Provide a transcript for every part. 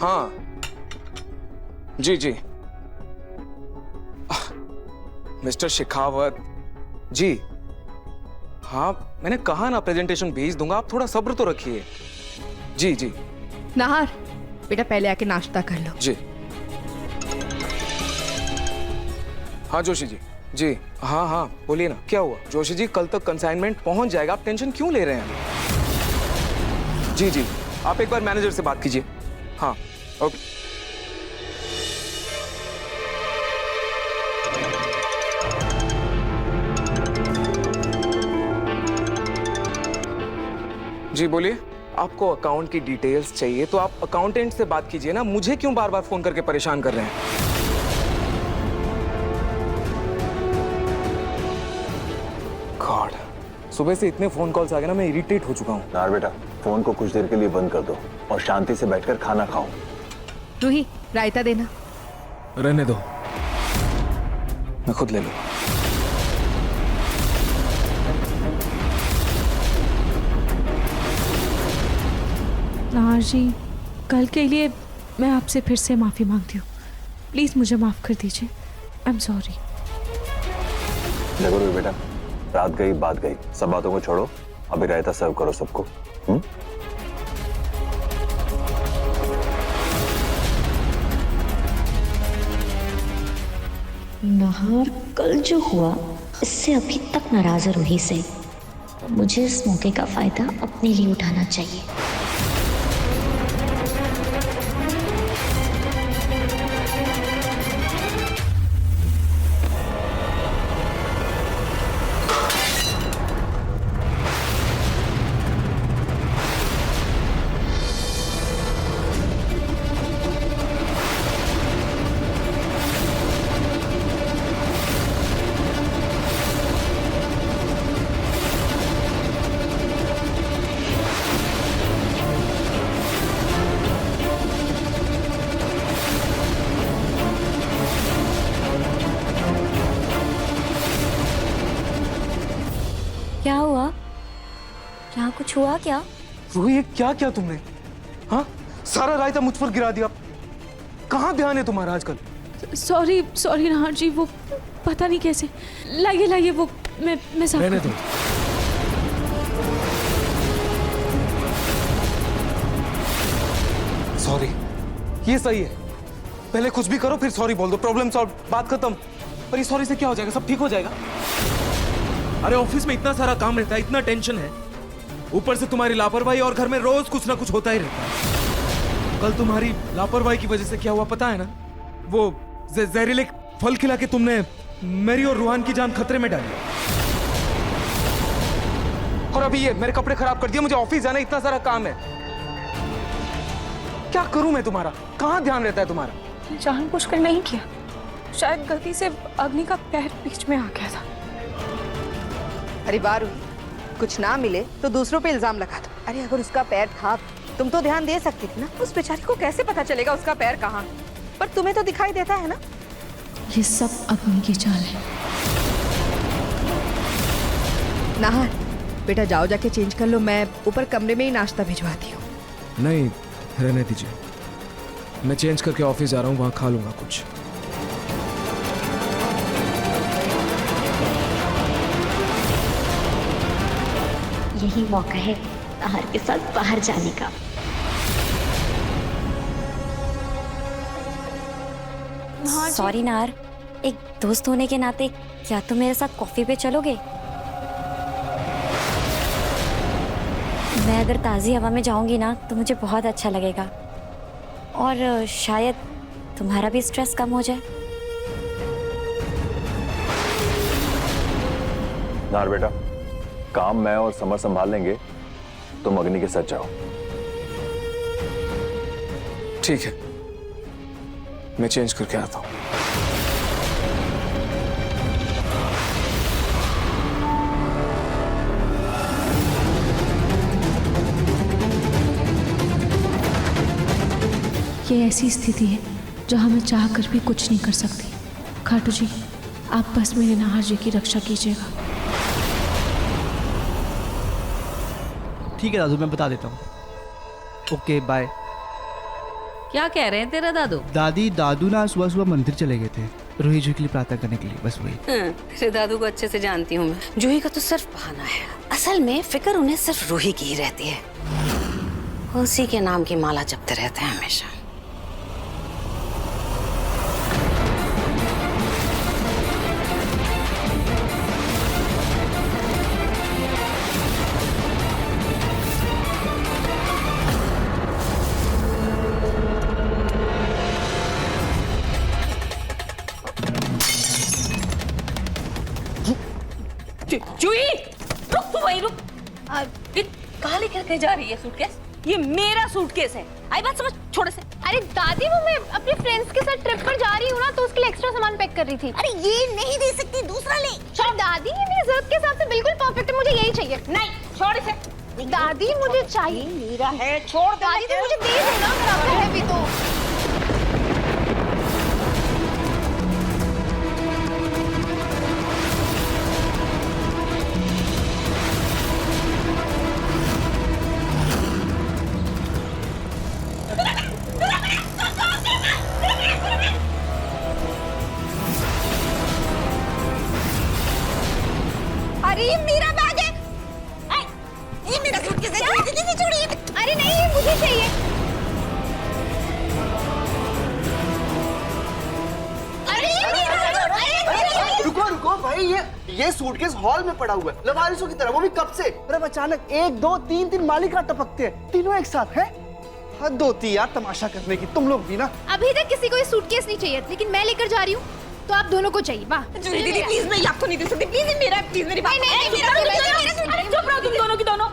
हाँ जी जी। मिस्टर शेखावत जी, हाँ मैंने कहा ना प्रेजेंटेशन भेज दूंगा, आप थोड़ा सब्र तो रखिए। जी जी। नाहर बेटा पहले आके नाश्ता कर लो। जी हाँ जोशी जी। जी हाँ हाँ बोलिए ना, क्या हुआ? जोशी जी कल तक कंसाइनमेंट पहुंच जाएगा, आप टेंशन क्यों ले रहे हैं? जी जी, आप एक बार मैनेजर से बात कीजिए। हाँ ओके। जी बोलिए। आपको अकाउंट की डिटेल्स चाहिए तो आप अकाउंटेंट से बात कीजिए ना, मुझे क्यों बार बार फोन करके परेशान कर रहे हैं? गॉड, सुबह से इतने फोन कॉल्स आ गए ना, मैं इरिटेट हो चुका हूँ। नार बेटा, फोन को कुछ देर के लिए बंद कर दो और शांति से बैठकर खाना खाओ। रूही रायता देना। रहने दो, मैं खुद ले लूंगा। नाहर जी, कल के लिए मैं आपसे फिर से माफ़ी मांगती हूँ। प्लीज़ मुझे माफ़ कर दीजिए। I am sorry. देखो बेटा, रात गई बात गई, सब बातों को छोड़ो, अभी रायता सर्व करो सबको। नाहर कल जो हुआ इससे अभी तक नाराज है रूही से। मुझे इस मौके का फायदा अपने लिए उठाना चाहिए। क्या हुआ? क्या कुछ हुआ क्या? रूही ये क्या किया तुमने? हाँ, सारा रायता मुझ पर गिरा दिया। कहाँ ध्यान है तुम्हारा आजकल? सॉरी सॉरी नाहर जी, वो पता नहीं कैसे। लाइए लाइए, वो मैं साफ रहने कर दो। सॉरी, ये सही है। पहले कुछ भी करो फिर सॉरी बोल दो, प्रॉब्लम सॉल्व, बात खत्म। पर ये सॉरी से क्या हो जाएगा? सब ठीक हो जाएगा। अरे ऑफिस में इतना सारा काम रहता है, इतना टेंशन है, ऊपर से तुम्हारी लापरवाही, और घर में रोज कुछ ना कुछ होता ही रहता है। कल तुम्हारी लापरवाही की वजह से क्या हुआ पता है ना? वो जहरीले फल खिला के तुमने मेरी और रूहान की जान खतरे में डाली। और अभी ये मेरे कपड़े खराब कर दिए, मुझे ऑफिस जाना, इतना सारा काम है। क्या करूं मैं तुम्हारा? कहां ध्यान रहता है तुम्हारा? जानबूझकर नहीं किया, शायद गलती से अग्नि का पैर बीच में आ गया था। अरे वाह रूही, कुछ ना मिले तो दूसरों पे इल्जाम लगा दो। अरे अगर उसका पैर था, तुम तो ध्यान दे सकती थी ना। उस बेचारी को कैसे पता चलेगा उसका पैर कहाँ? पर तुम्हें तो दिखाई देता है ना। ये सब अग्नि की चाल है। नाहर बेटा जाओ, जाके चेंज कर लो, मैं ऊपर कमरे में ही नाश्ता भिजवाती हूँ। नहीं रहने दीजिए, मैं चेंज करके ऑफिस जा रहा हूँ, वहां खा लूंगा कुछ। यही मौका है नाहर के साथ बाहर जाने का। सॉरी नार, एक दोस्त होने के नाते क्या तुम मेरे साथ कॉफी पे चलोगे? मैं अगर ताज़ी हवा में जाऊंगी ना तो मुझे बहुत अच्छा लगेगा, और शायद तुम्हारा भी स्ट्रेस कम हो जाए। नार बेटा, काम मैं और समर संभाल लेंगे, तुम अग्नि के साथ जाओ। ठीक है, मैं चेंज करके आता हूँ। ये ऐसी स्थिति है जहाँ मैं चाह कर भी कुछ नहीं कर सकती। खाटू जी, आप बस मेरे नाहर जी की रक्षा कीजिएगा। ठीक है दादू, मैं बता देता हूँ। Okay bye. क्या कह रहे हैं तेरा दादू? दादू ना सुबह सुबह मंदिर चले गए थे रूही जी के लिए प्रार्थना करने के लिए, बस वही। तेरे दादू को अच्छे से जानती हूँ मैं। जूही का तो सिर्फ बहाना है, असल में फिक्र उन्हें सिर्फ रूही की ही रहती है। उसी के नाम की माला जपते रहते हैं हमेशा। जूही रुक, तू वहीं रुक। कहाँ लेकर के जा रही है सूटकेस? ये मेरा सूटकेस है, आई बात समझ। छोड़ से। अरे दादी, वो मैं अपने फ्रेंड्स के साथ ट्रिप पर जा रही हूँ ना, तो उसके लिए एक्स्ट्रा सामान पैक कर रही थी। अरे ये नहीं दे सकती, दूसरा ले। छोड़ दादी, ये मेरी जरूरत के हिसाब से बिल्कुल परफेक्ट है, मुझे यही चाहिए। नहीं, छोड़ इसे। दादी मुझे चाहिए। मेरा है, छोड़ दादी तो मुझे दे दो ना, अगर आपका है भी तो। अरे ये मेरा बैग है। ये मेरा सूटकेस है। छोड़िए। अरे नहीं, ये मुझे चाहिए। अरे ये मेरा। रुको रुको भाई, ये सूटकेस हॉल में पड़ा हुआ है लवारिसों की तरह, वो भी कब से। अरे अचानक 1 2 3 3 मालिका टपकते हैं, तीनों एक साथ हैं। हद होती यार तमाशा करने की, तुम लोग भी ना। अभी तक किसी को ये सूटकेस नहीं चाहिए, लेकिन मैं लेकर जा रही हूँ, तो आप दोनों को चाहिए। वाह दीदी प्लीज, मैं आपको नहीं दे सकती, प्लीज। ये मेरा, प्लीज मेरी बात। अरे चुप रहो तुम दोनों की दोनों।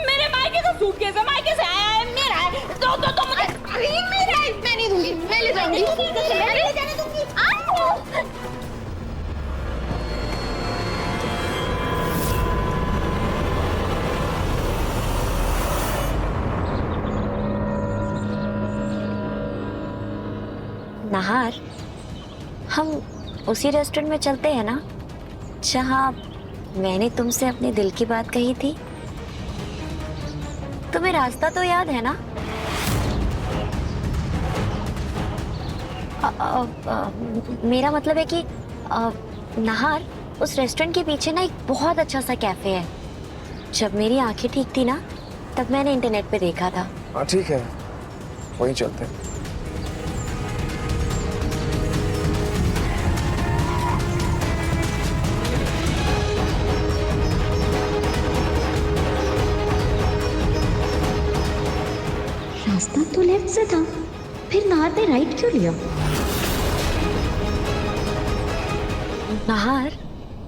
मेरे मायके का सूटकेस है, मायके से आया है, मेरा है। तो मुझे। अरे ये मेरा है। मैं नहीं दूंगी, मैं ले जाऊंगी। मैं ले जाने दूंगी। नाहार, हम उसी रेस्टोरेंट में चलते हैं ना जहाँ मैंने तुमसे अपने दिल की बात कही थी? तुम्हें रास्ता तो याद है ना? मेरा मतलब है कि नाहार, उस रेस्टोरेंट के पीछे ना एक बहुत अच्छा सा कैफे है। जब मेरी आंखें ठीक थी ना, तब मैंने इंटरनेट पे देखा था। हाँ ठीक है, वहीं चलते हैं। रास्ता तो लेफ्ट से था, फिर नाहार ने राइट क्यों लिया? नाहार,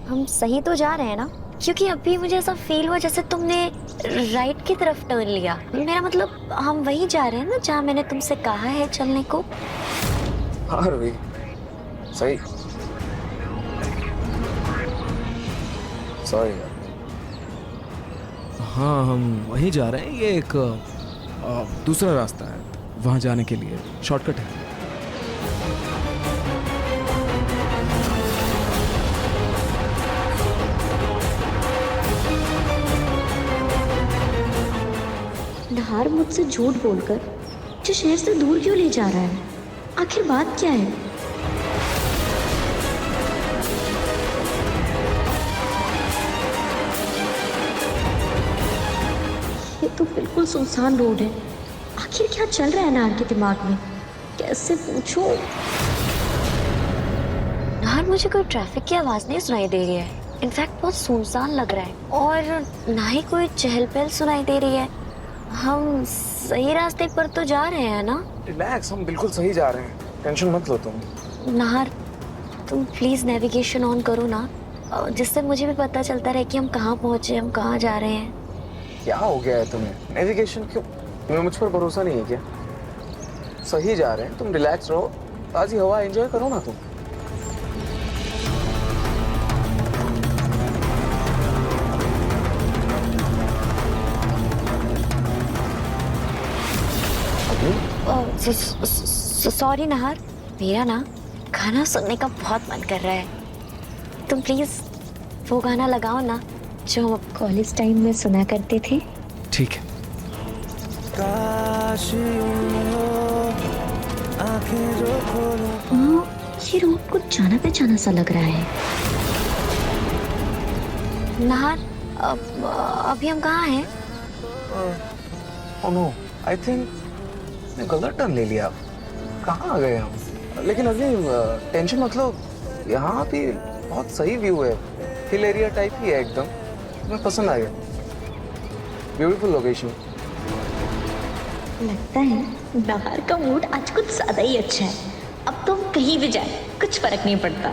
हम सही तो जा रहे हैं ना? क्योंकि अभी मुझे ऐसा फील हुआ जैसे तुमने राइट की तरफ टर्न लिया। मेरा मतलब हम वहीं जा रहे हैं ना जहाँ मैंने तुमसे कहा है चलने को। हाँ रूही, सही। सॉरी। हाँ हम वहीं जा रहे हैं, ये एक दूसरा रास्ता है वहाँ जाने के लिए, शॉर्टकट है। नाहार मुझसे झूठ बोलकर मुझे शहर से दूर क्यों ले जा रहा है? आखिर बात क्या है? ये तो बिल्कुल सुनसान रोड है। आखिर क्या चल रहा है नाहार के दिमाग में? कैसे पूछूं? नाहार, मुझे कोई ट्रैफिक की आवाज नहीं सुनाई दे रही है। इनफैक्ट बहुत सुनसान लग रहा है, और ना ही कोई चहल पहल सुनाई दे रही है। हम सही रास्ते पर तो जा रहे हैं ना? रिलैक्स, हम बिल्कुल सही जा रहे हैं, टेंशन मत लो तुम। नाहार, तुम प्लीज नेविगेशन ऑन करो ना, जिससे मुझे भी पता चलता रहे कि हम कहाँ पहुँचे, हम कहाँ जा रहे हैं। क्या हो गया है तुम्हें? नेविगेशन क्यों? तुम्हें मुझ पर भरोसा नहीं है क्या? सही जा रहे हैं, तुम रिलैक्स रहो, ताजी हवा एंजॉय करो ना तुम। सॉरी नाहार, मेरा ना गाना सुनने का बहुत मन कर रहा है। तुम प्लीज वो गाना लगाओ ना जो हम कॉलेज टाइम में सुना करते थे। ठीक है। काश यूं हो ये रोड कुछ जाना पहचाना सा लग रहा है। नहार, अभी हम कहाँ हैं? ओह नो, आई थिंक मैं गलत टर्न ले लिया। कहाँ आ गए हम? लेकिन अभी टेंशन मतलब यहाँ भी बहुत सही व्यू है, हिल एरिया टाइप ही है एकदम, मुझे पसंद आ गया। Beautiful location. लगता है नहार का मूड आज कुछ ज्यादा ही अच्छा है। अब तो हम कहीं भी जाए कुछ फर्क नहीं पड़ता।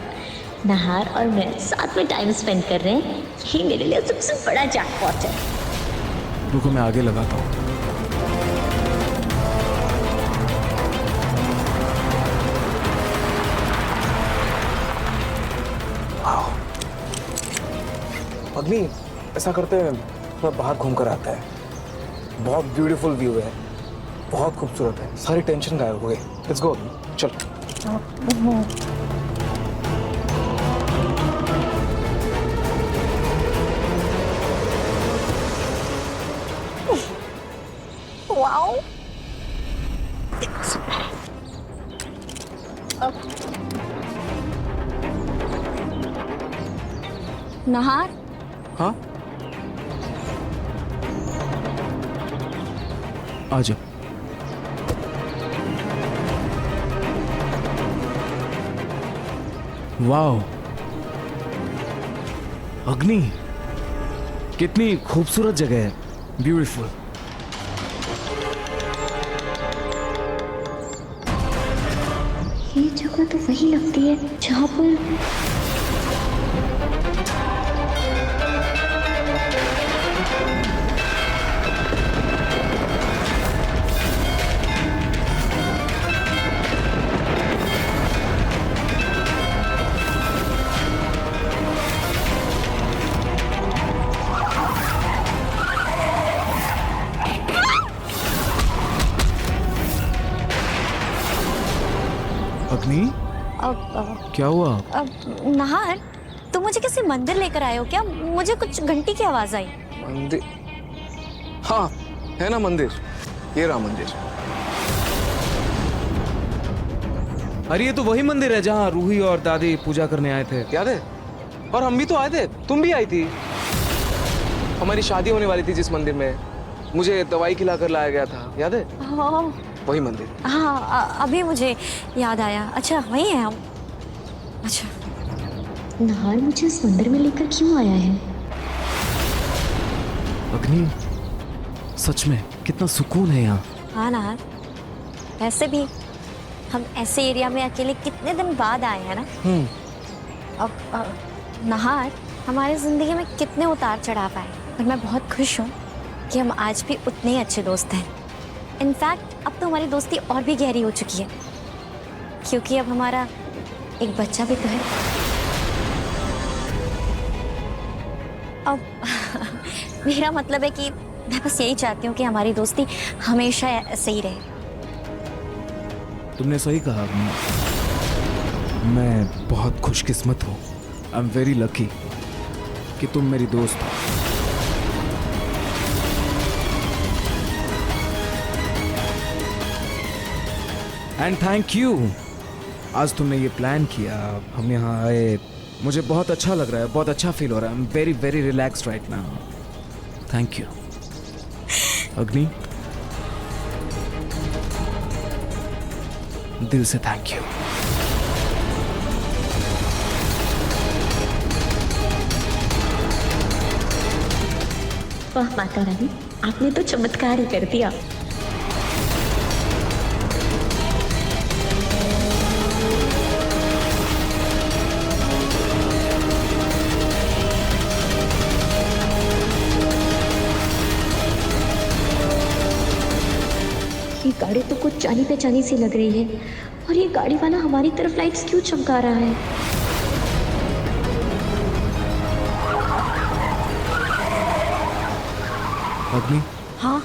नहार और मैं साथ में टाइम स्पेंड कर रहे हैं, यही मेरे लिए सबसे बड़ा जैकपॉट है। रुको मैं आगे लगाता हूँ। अग्नि, ऐसा करते हैं थोड़ा बाहर घूम कर आता है। बहुत ब्यूटीफुल व्यू है, बहुत खूबसूरत है, सारी टेंशन गायब हो गई। लेट्स गो, चल। वाओ, नहार, हाँ आ जाओ। वाओ अग्नि, कितनी खूबसूरत जगह है, ब्यूटीफुल। ये जगह तो वही लगती है जहाँ पर अग्नि, क्या हुआ? नहार, तुम मुझे किसी मंदिर लेकर आए हो क्या? मुझे कुछ घंटी की आवाज आई। मंदिर? हाँ, है ना मंदिर, ये रहा मंदिर। अरे ये तो वही मंदिर है जहाँ रूही और दादी पूजा करने आए थे, याद है? और हम भी तो आए थे, तुम भी आई थी। हमारी शादी होने वाली थी जिस मंदिर में, मुझे दवाई खिलाकर लाया गया था, याद है? हाँ वही मंदिर। हाँ, अभी मुझे याद आया। अच्छा वही है हम। अच्छा, नहार मुझे इस मंदिर में लेकर क्यों आया है? अग्नि, सच में कितना सुकून है यहाँ। हाँ नहार, वैसे भी हम ऐसे एरिया में अकेले कितने दिन बाद आए हैं ना। अब नहार, हमारी जिंदगी में कितने उतार चढ़ाव आए, और मैं बहुत खुश हूँ कि हम आज भी उतने ही अच्छे दोस्त हैं। इनफैक्ट अब तो हमारी दोस्ती और भी गहरी हो चुकी है, क्योंकि अब हमारा एक बच्चा भी तो है। अब मेरा मतलब है कि मैं बस यही चाहती हूँ कि हमारी दोस्ती हमेशा ऐसे ही रहे। तुमने सही कहा अग्नि, मैं बहुत खुशकिस्मत हूँ। आई एम वेरी लकी कि तुम मेरी दोस्त हो। एंड थैंक यू, आज तुमने ये प्लान किया, हम यहाँ आए, मुझे बहुत अच्छा लग रहा है, बहुत अच्छा फील हो रहा है। I am very very relaxed right now. Thank you अग्नि, दिल से थैंक यू। वाह माता रानी, आपने तो चमत्कार ही कर दिया। ये गाड़ी तो कुछ जानी पहचानी सी लग रही है, और ये गाड़ी वाला हमारी तरफ लाइट्स क्यों चमका रहा है? अग्नि, हाँ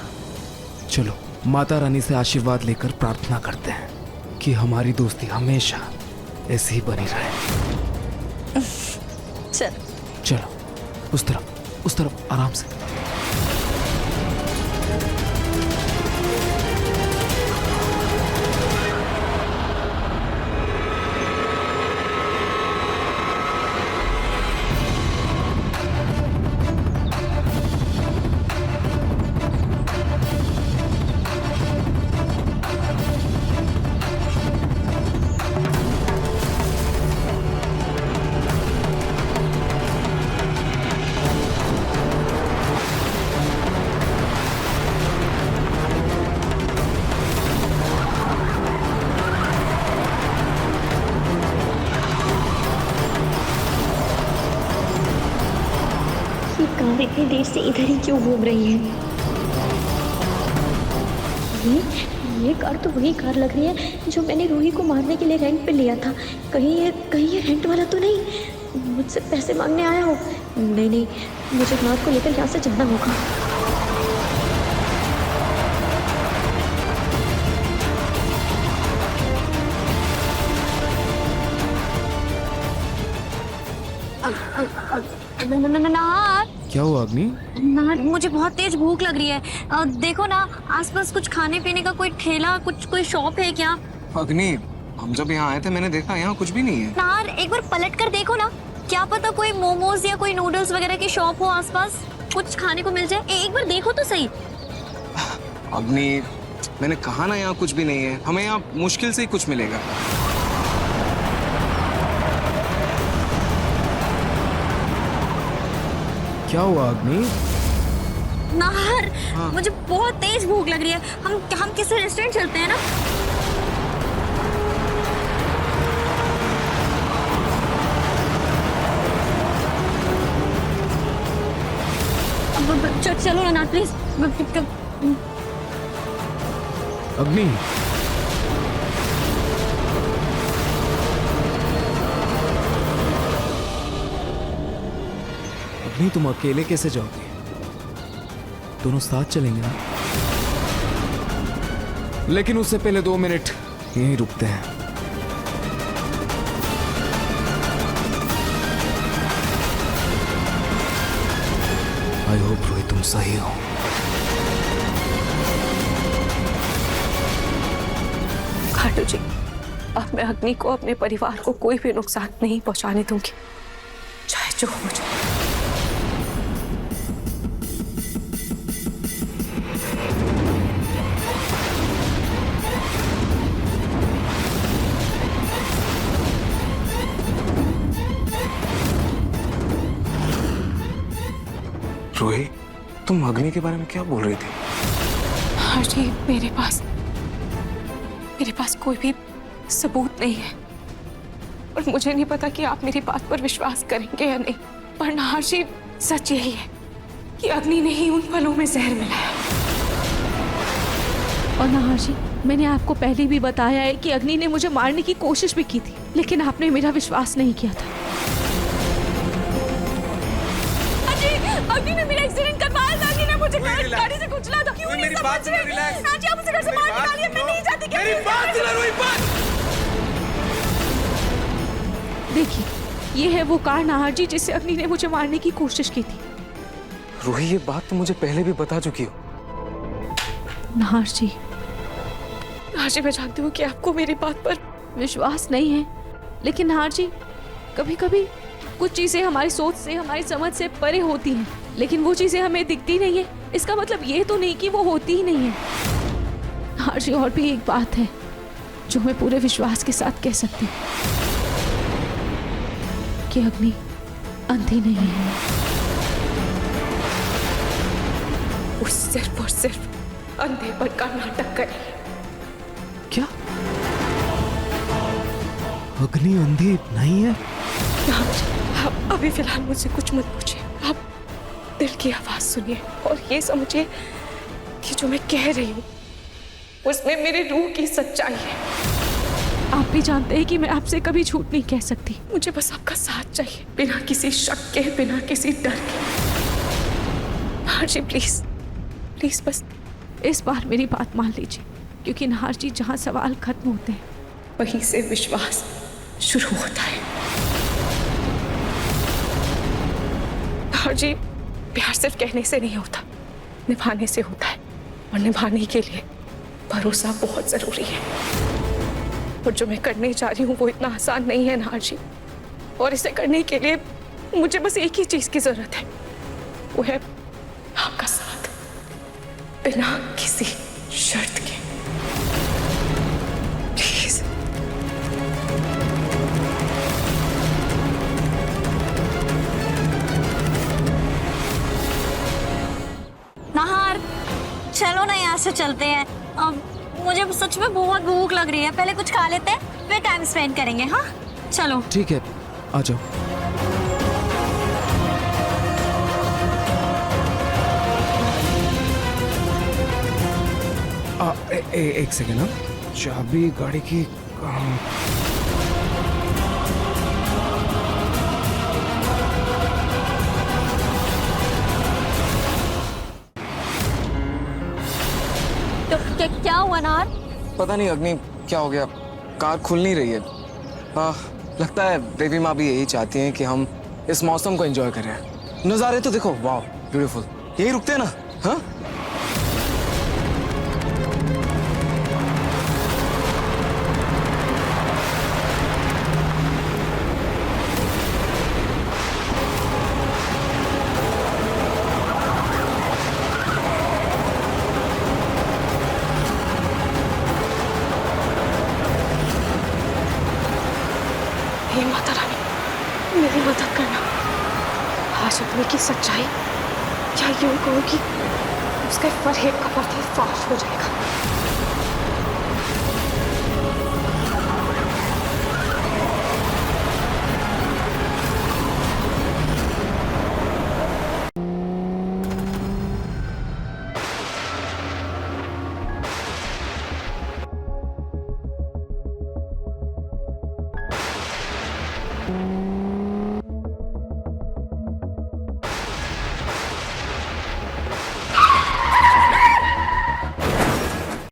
चलो माता रानी से आशीर्वाद लेकर प्रार्थना करते हैं कि हमारी दोस्ती हमेशा ऐसी ही बनी रहे। चल। चलो उस तरफ आराम से। नाहर इतनी देर से इधर ही क्यों घूम रही है? ये कार तो वही कार लग रही है जो मैंने रूही को मारने के लिए रेंट पे लिया था। कहीं ये रेंट वाला तो नहीं मुझसे पैसे मांगने आया हो? नहीं, मुझे नाहर को लेकर यहाँ से जाना होगा। नाहर, क्या हुआ अग्नि? नाहर, मुझे बहुत तेज भूख लग रही है। देखो ना आसपास कुछ खाने पीने का कोई ठेला, कोई शॉप है क्या? अग्नि, हम जब यहाँ आए थे मैंने देखा यहाँ कुछ भी नहीं है। नाहर, एक बार पलट कर देखो ना, क्या पता कोई मोमोज या कोई नूडल्स वगैरह की शॉप हो आसपास, कुछ खाने को मिल जाए। एक बार देखो तो सही। अग्नि, मैंने कहा ना यहाँ कुछ भी नहीं है, हमें यहाँ मुश्किल से ही कुछ मिलेगा। क्या हुआ अग्नि? नाहर, मुझे बहुत तेज भूख लग रही है। हम किसी रेस्टोरेंट चलते हैं ना? चलो ना प्लीज। अग्नि, अग्नि तुम अकेले कैसे जाओगे? दोनों साथ चलेंगे ना? लेकिन उससे पहले 2 मिनट यहीं रुकते हैं। आई होप रोहित तुम सही हो। खाटू जी, अब मैं अग्नि को, अपने परिवार को कोई भी नुकसान नहीं पहुंचाने दूंगी, चाहे जो हो जाए। रोहित, तुम अग्नि के बारे में क्या बोल रही थी? हाँ जी, मेरे पास कोई भी सबूत नहीं है और मुझे नहीं पता कि आप मेरी बात पर विश्वास करेंगे या नहीं, पर नाहर जी, सच यही है कि अग्नि ने ही उन फलों में जहर मिलाया। और नाहर जी, मैंने आपको पहले भी बताया है कि अग्नि ने मुझे मारने की कोशिश भी की थी, लेकिन आपने मेरा विश्वास नहीं किया था। अग्नि ने मेरा एक्सीडेंट करवाया था, अग्नि ने मुझे गाड़ी से कुचला था। क्यों नहीं समझ रहे? आज आप मुझे घर से बाहर निकालिए, मैं नहीं चाहती कि मेरी बात सुनो रोहित। देखिए, ये है वो कार नाहर जी जिससे अग्नि ने मुझे मारने की कोशिश की थी। रोहित, ये बात तो मुझे पहले भी बता चुकी हो। नाहर जी, मैं जानती हूँ कि आपको मेरी बात पर विश्वास नहीं है, लेकिन नाहर जी, कभी कभी कुछ चीजें हमारी सोच से, हमारी समझ से परे होती हैं, लेकिन वो चीजें हमें दिखती नहीं है। इसका मतलब ये तो नहीं कि वो होती ही नहीं है। नाहर जी, और भी एक बात है जो मैं पूरे विश्वास के साथ कह सकती हूँ कि अग्नि अंधी नहीं है। वो सिर्फ और सिर्फ अंधेपन का नाटक कर रही है। क्या? अग्नि अंधी नहीं है? आप अभी फिलहाल मुझसे कुछ मत पूछिए, आप दिल की आवाज सुनिए और ये समझिए कि जो मैं कह रही हूँ उसमें मेरे रूह की सच्चाई है। आप भी जानते हैं कि मैं आपसे कभी झूठ नहीं कह सकती। मुझे बस आपका साथ चाहिए, बिना किसी शक के, बिना किसी डर के। नाहर जी, प्लीज बस इस बार मेरी बात मान लीजिए, क्योंकि नाहर जी, जहाँ सवाल खत्म होते हैं वहीं से विश्वास शुरू होता है। नाहर जी, प्यार सिर्फ कहने से नहीं होता, निभाने से होता है, और निभाने के लिए भरोसा बहुत जरूरी है। और जो मैं करने जा रही हूँ वो इतना आसान नहीं है नाहर जी, और इसे करने के लिए मुझे बस एक ही चीज की जरूरत है, वो है आपका साथ, बिना किसी शर्त के। प्लीज। नाहर, चलो ना यहाँ से चलते हैं। अब मुझे सच में बहुत भूख लग रही है, पहले कुछ खा लेते हैं फिर टाइम स्पेंड करेंगे। हाँ चलो। ठीक है, आ जाओ। एक सेकेंड ना, चाबी गाड़ी की कहाँ? तो क्या हुआ नार? पता नहीं अग्नि क्या हो गया, कार खुल नहीं रही है। लगता है देवी माँ भी यही चाहती हैं कि हम इस मौसम को एंजॉय करें। नज़ारे तो देखो, वाह ब्यूटीफुल। यही रुकते हैं ना? हाँ हे माता रानी, मेरी मदद करना। आज अपने की सच्चाई या यूं कहूं कि उसके फरेब का पर्दाफाश हो जाएगा।